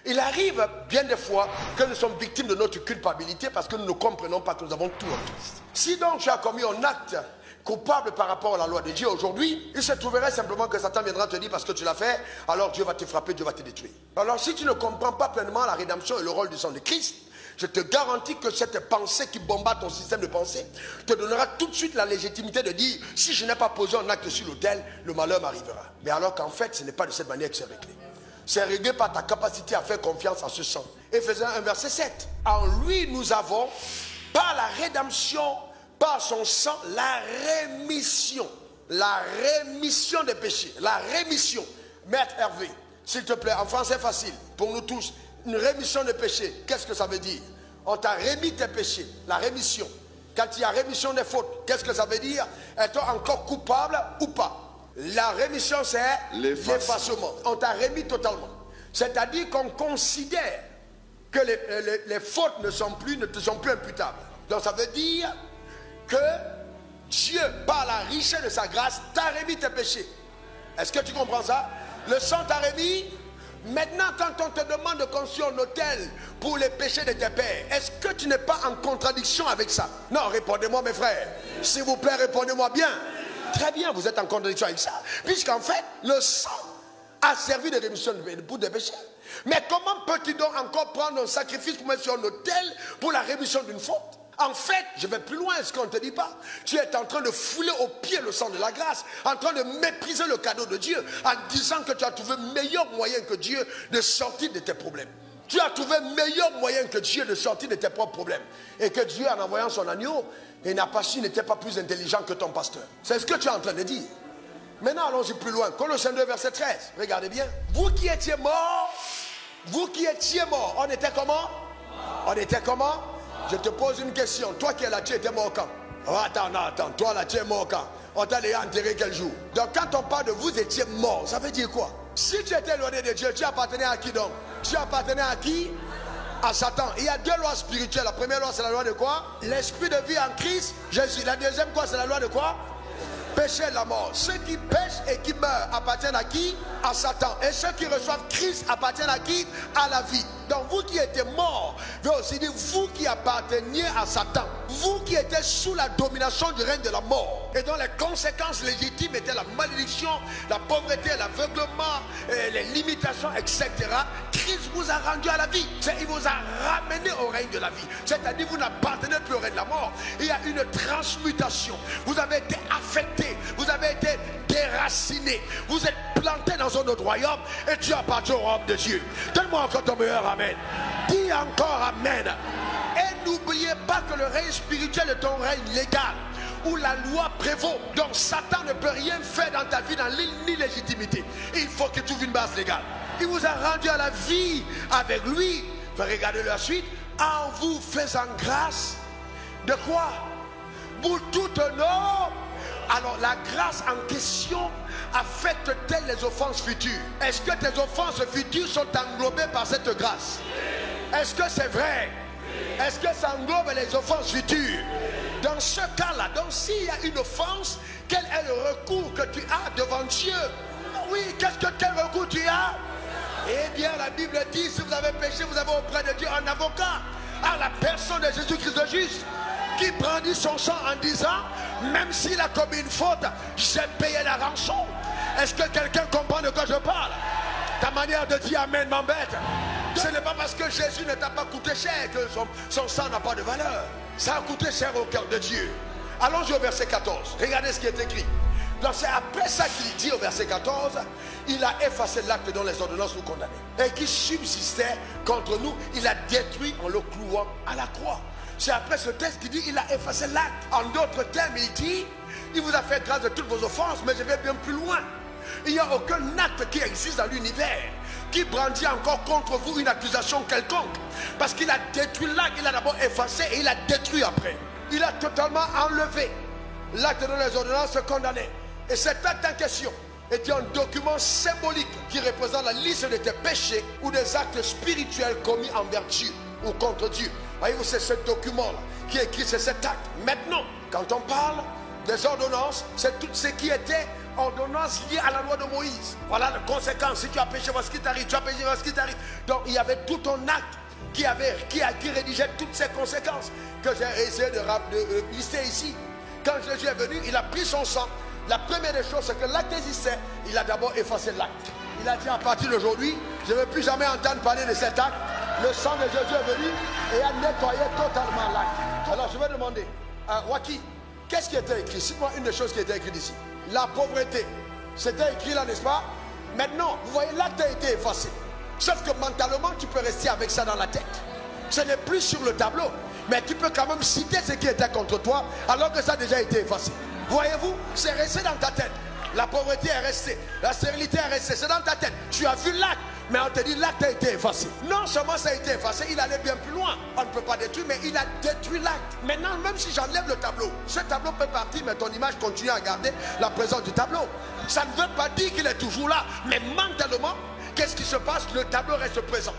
Il arrive bien des fois que nous sommes victimes de notre culpabilité parce que nous ne comprenons pas que nous avons tout en Christ. Si donc tu as commis un acte coupable par rapport à la loi de Dieu aujourd'hui, il se trouverait simplement que Satan viendra te dire parce que tu l'as fait, alors Dieu va te frapper, Dieu va te détruire. Alors si tu ne comprends pas pleinement la rédemption et le rôle du sang de Christ, je te garantis que cette pensée qui bombarde ton système de pensée te donnera tout de suite la légitimité de dire si je n'ai pas posé un acte sur l'autel, le malheur m'arrivera. Mais alors qu'en fait, ce n'est pas de cette manière que c'est réglé. C'est réglé par ta capacité à faire confiance à ce sang. Éphésiens 1 verset 7. En lui nous avons, par la rédemption, par son sang, la rémission. La rémission des péchés. La rémission. Maître Hervé, s'il te plaît, en français facile, pour nous tous, une rémission des péchés, qu'est-ce que ça veut dire? On t'a remis tes péchés, la rémission. Quand il y a rémission des fautes, qu'est-ce que ça veut dire? Est-on encore coupable ou pas? La rémission, c'est l'effacement. On t'a remis totalement. C'est-à-dire qu'on considère que les fautes ne te sont plus imputables. Donc ça veut dire que Dieu, par la richesse de sa grâce, t'a remis tes péchés. Est-ce que tu comprends ça? Le sang t'a remis. Maintenant, quand on te demande de construire un autel pour les péchés de tes pères, est-ce que tu n'es pas en contradiction avec ça? Non, répondez-moi mes frères. S'il vous plaît, répondez-moi bien. Très bien, vous êtes en contradiction avec ça. Puisqu'en fait, le sang a servi de rémission pour des péchés. Mais comment peux-tu donc encore prendre un sacrifice pour mettre sur un autel pour la rémission d'une faute? En fait, je vais plus loin, ce qu'on ne te dit pas. Tu es en train de fouler au pied le sang de la grâce, en train de mépriser le cadeau de Dieu, en disant que tu as trouvé meilleur moyen que Dieu de sortir de tes problèmes. Tu as trouvé meilleur moyen que Dieu de sortir de tes propres problèmes. Et que Dieu, en envoyant son agneau, il n'a pas su, n'était pas plus intelligent que ton pasteur. C'est ce que tu es en train de dire. Maintenant, allons-y plus loin. Colossiens 2, verset 13. Regardez bien. Vous qui étiez morts, on était comment? On était comment? Je te pose une question. Toi qui es là, tu étais mort quand? Oh, attends. Toi là, tu es mort quand? On t'a déjà enterré quel jour? Donc quand on parle de vous étiez mort, ça veut dire quoi? Si tu étais éloigné de Dieu, tu appartenais à qui donc? Tu appartenais à qui? À Satan. Il y a deux lois spirituelles. La première loi, c'est la loi de quoi? L'esprit de vie en Christ, Jésus. La deuxième, quoi? C'est la loi de quoi? Péché et la mort. Ceux qui pêchent et qui meurent appartiennent à qui? À Satan. Et ceux qui reçoivent Christ appartiennent à qui? À la vie. Donc vous qui étiez morts, veut aussi dire vous qui apparteniez à Satan, vous qui étiez sous la domination du règne de la mort, et dont les conséquences légitimes étaient la malédiction, la pauvreté, l'aveuglement, les limitations, etc. Christ vous a rendu à la vie. Il vous a ramené au règne de la vie. C'est-à-dire vous n'appartenez plus au règne de la mort. Il y a une transmutation. Vous avez été affecté, vous avez été déraciné, vous êtes planté dans un autre royaume et tu appartiens au royaume de Dieu. Donne-moi encore ton meilleur amen. Dis encore amen. Et n'oubliez pas que le règne spirituel est ton règne légal où la loi prévaut. Donc Satan ne peut rien faire dans ta vie dans l'illégitimité. Il faut que tu trouves une base légale. Il vous a rendu à la vie avec lui. Regardez la suite. En vous faisant grâce de quoi? Pour toutes nos... Alors la grâce en question affecte-t-elle les offenses futures? Est-ce que tes offenses futures sont englobées par cette grâce? Est-ce que c'est vrai? Est-ce que ça englobe les offenses futures? Dans ce cas-là, donc s'il y a une offense, quel est le recours que tu as devant Dieu? Oui, quel recours tu as? Eh bien la Bible dit, si vous avez péché, vous avez auprès de Dieu un avocat, à la personne de Jésus-Christ le juste, qui brandit son sang en disant, même s'il a commis une faute, j'ai payé la rançon. Est-ce que quelqu'un comprend de quoi je parle? Ta manière de dire amen m'embête. Ce n'est pas parce que Jésus ne t'a pas coûté cher que son sang n'a pas de valeur. Ça a coûté cher au cœur de Dieu. Allons-y au verset 14. Regardez ce qui est écrit. Donc c'est après ça qu'il dit au verset 14, il a effacé l'acte dont les ordonnances nous condamnaient et qui subsistait contre nous, il a détruit en le clouant à la croix. C'est après ce texte qui dit il a effacé l'acte. En d'autres termes, il dit il vous a fait grâce de toutes vos offenses, mais je vais bien plus loin. Il n'y a aucun acte qui existe dans l'univers qui brandit encore contre vous une accusation quelconque. Parce qu'il a détruit l'acte, il a d'abord effacé et il a détruit après. Il a totalement enlevé l'acte dont les ordonnances condamnaient. Et cet acte en question était un document symbolique qui représente la liste de tes péchés ou des actes spirituels commis envers Dieu ou contre Dieu. Voyez-vous, c'est ce document-là qui est écrit, c'est cet acte. Maintenant, quand on parle des ordonnances, c'est tout ce qui était ordonnance liée à la loi de Moïse. Voilà la conséquence. Si tu as péché, voilà ce qui t'arrive. Tu as péché, voilà ce qui t'arrive. Donc il y avait tout un acte qui rédigeait toutes ces conséquences que j'ai essayé de lister ici. Quand Jésus est venu, il a pris son sang. La première des choses, c'est que l'acte existait. Il a d'abord effacé l'acte. Il a dit à partir d'aujourd'hui, je ne veux plus jamais entendre parler de cet acte. Le sang de Jésus est venu et a nettoyé totalement l'acte. Alors je vais demander à Waki, qu'est-ce qui était écrit? Cite-moi une des choses qui était écrite ici. La pauvreté. C'était écrit là, n'est-ce pas? Maintenant, vous voyez, l'acte a été effacé. Sauf que mentalement, tu peux rester avec ça dans la tête. Ce n'est plus sur le tableau. Mais tu peux quand même citer ce qui était contre toi alors que ça a déjà été effacé. Voyez-vous, c'est resté dans ta tête. La pauvreté est restée, la stérilité est restée, c'est dans ta tête. Tu as vu l'acte, mais on te dit l'acte a été effacé. Non seulement ça a été effacé, il allait bien plus loin. On ne peut pas détruire, mais il a détruit l'acte. Maintenant, même si j'enlève le tableau, ce tableau peut partir, mais ton image continue à garder la présence du tableau. Ça ne veut pas dire qu'il est toujours là, mais mentalement, qu'est-ce qui se passe? Le tableau reste présent.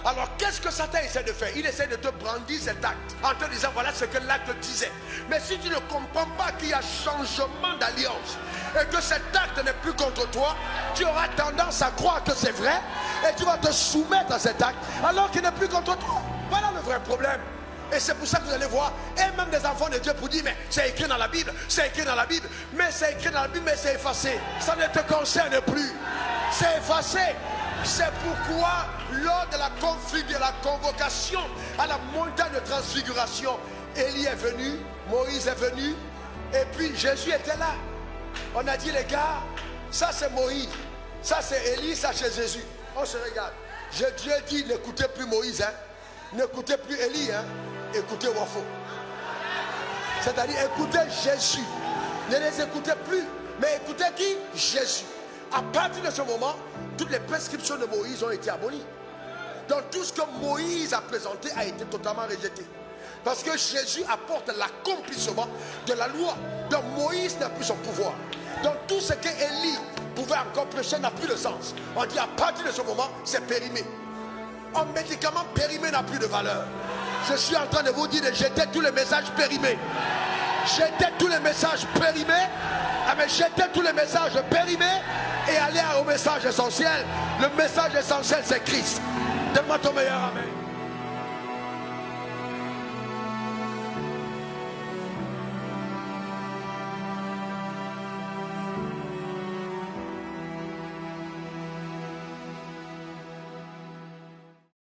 Alors qu'est-ce que Satan essaie de faire? Il essaie de te brandir cet acte en te disant voilà ce que l'acte disait. Mais si tu ne comprends pas qu'il y a changement d'alliance et que cet acte n'est plus contre toi, tu auras tendance à croire que c'est vrai et tu vas te soumettre à cet acte alors qu'il n'est plus contre toi. Voilà le vrai problème. Et c'est pour ça que vous allez voir, et même des enfants de Dieu pour dire mais c'est écrit dans la Bible, c'est écrit dans la Bible, mais c'est écrit dans la Bible, mais c'est effacé. Ça ne te concerne plus. C'est effacé. C'est pourquoi lors de la convocation à la montagne de transfiguration, Élie est venu, Moïse est venu, et puis Jésus était là. On a dit les gars, ça c'est Moïse, ça c'est Élie, ça c'est Jésus. On se regarde. Dieu dit n'écoutez plus Moïse, hein, n'écoutez plus Élie, hein, écoutez Wafo. C'est-à-dire écoutez Jésus. Ne les écoutez plus, mais écoutez qui? Jésus. À partir de ce moment, toutes les prescriptions de Moïse ont été abolies. Donc tout ce que Moïse a présenté a été totalement rejeté. Parce que Jésus apporte l'accomplissement de la loi. Donc Moïse n'a plus son pouvoir. Donc tout ce que Élie pouvait encore prêcher n'a plus de sens. On dit à partir de ce moment, c'est périmé. Un médicament périmé n'a plus de valeur. Je suis en train de vous dire de jeter tous les messages périmés. Jetez tous les messages périmés. Mais jetez tous les messages périmés et allez au message essentiel. Le message essentiel, c'est Christ. Donne-moi ton meilleur amen.